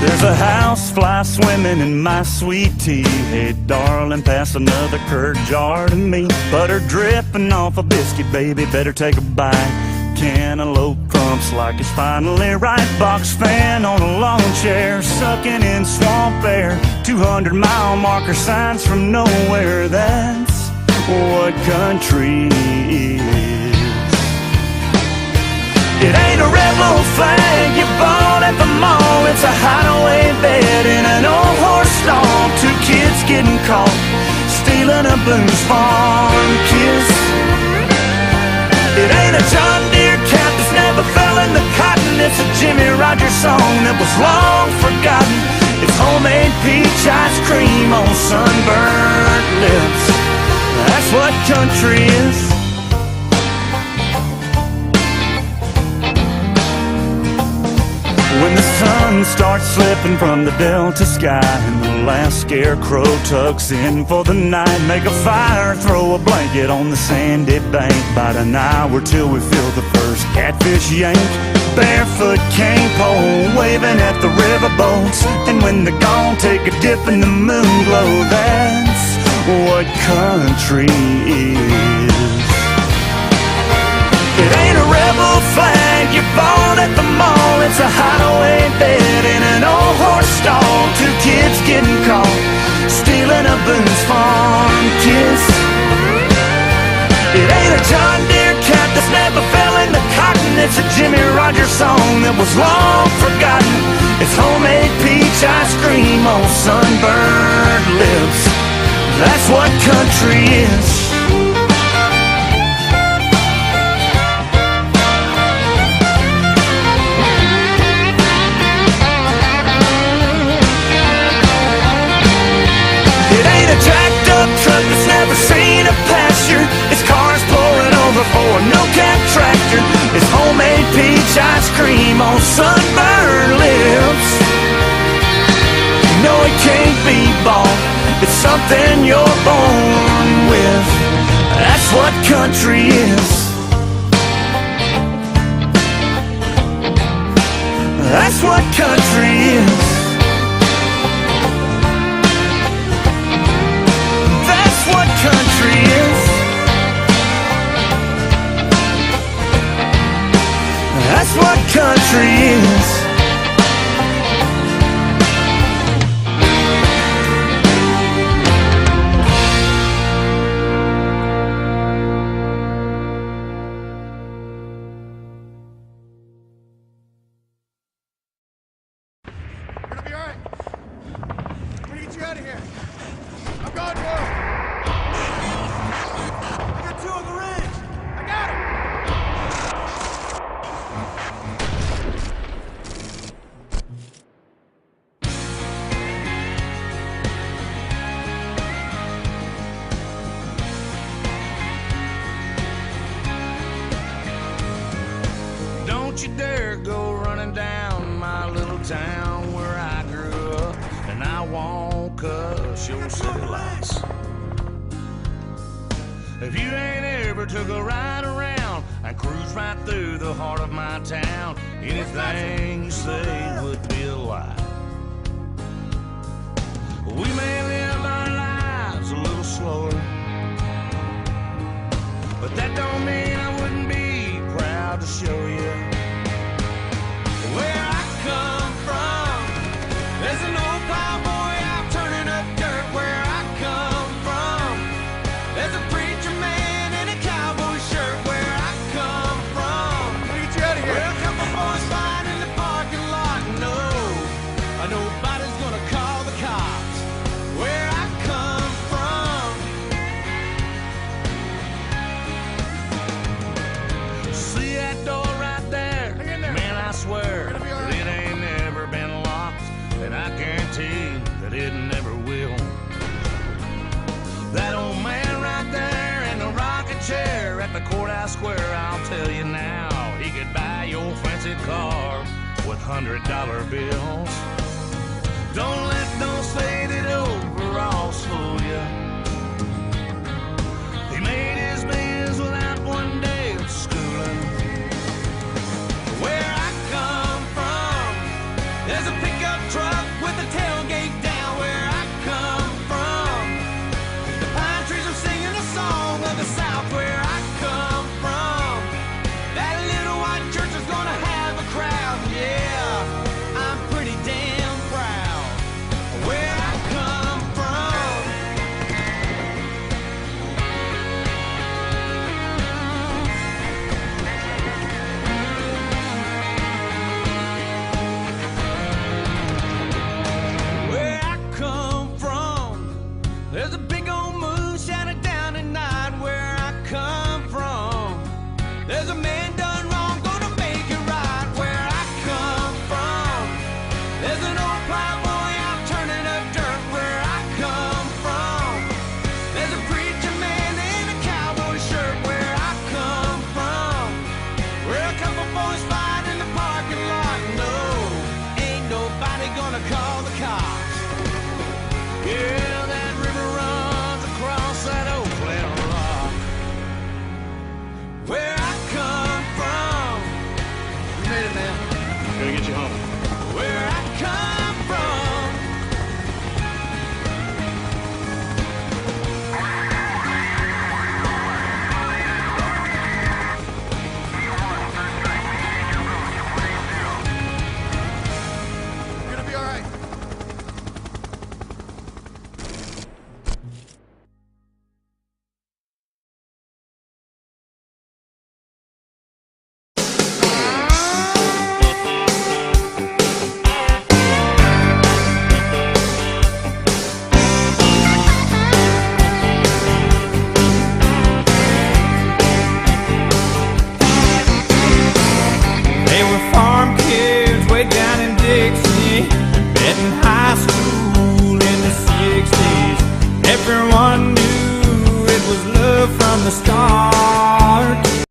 There's a housefly swimming in my sweet tea. Hey, darling, pass another curd jar to me. Butter dripping off a biscuit, baby, better take a bite. Cantaloupe crumps like it's finally right. Box fan on a lawn chair, sucking in swamp air. 200-mile marker signs from nowhere. That's what country is. It ain't a rebel flag you bought at the mall. It's a hideaway bed in an old horse stall. Two kids getting caught stealing a Boone's Farm kiss. It ain't a John Deere cap that's never fell in the cotton. It's a Jimmy Rogers song that was long forgotten. It's homemade peach ice cream on sunburnt lips. That's what country is. When the sun starts slipping from the delta sky and the last scarecrow tucks in for the night, make a fire, throw a blanket on the sandy bank. About an hour till we feel the first catfish yank. Barefoot cane pole waving at the riverboats, and when they're gone, take a dip in the moon glow. That's what country is. It ain't a rebel flag you bought at the mall. It's a hideaway bed in an old horse stall. Two kids getting caught stealing a Boone's Farm kiss. It ain't a John Deere cap that's never fell in the cotton. It's a Jimmy Rogers song that was long forgotten. It's homemade peach ice cream on sunburned lips. That's what country is. Truck that's never seen a pasture. It's cars pulling over for a no-cap tractor. It's homemade peach ice cream on sunburned lips. No, it can't be bought. It's something you're born with. That's what country is. That's what country is. Country is. That's what country is. You're gonna be alright. I'm gonna get you out of here. I'm going to. Two on the ridge! I got him! Don't you dare go running down my little town where I grew up, and I won't cuss your city lights. If you ain't ever took a ride around and cruise right through the heart of my town, anything you say would be a lie. We may live our lives a little slower, but that don't mean I wouldn't be proud to show you where I come from. There's an old cowboy out turning up dirt where I come from. There's a preacher man in a cowboy shirt where I come from. Let me get you out of here. Well, a couple boys fight in the parking lot. No, nobody's gonna call the cops where I come from. See that door right there? Man, I swear that it ain't never been locked, and I guarantee that it never will. That old man right there in the rocking chair at the courthouse square, I'll tell you now, he could buy your fancy car with $100 bills. Don't let those faded overalls fool you. He made his bills without one day of schooling. Where I come from, there's a pickup truck home.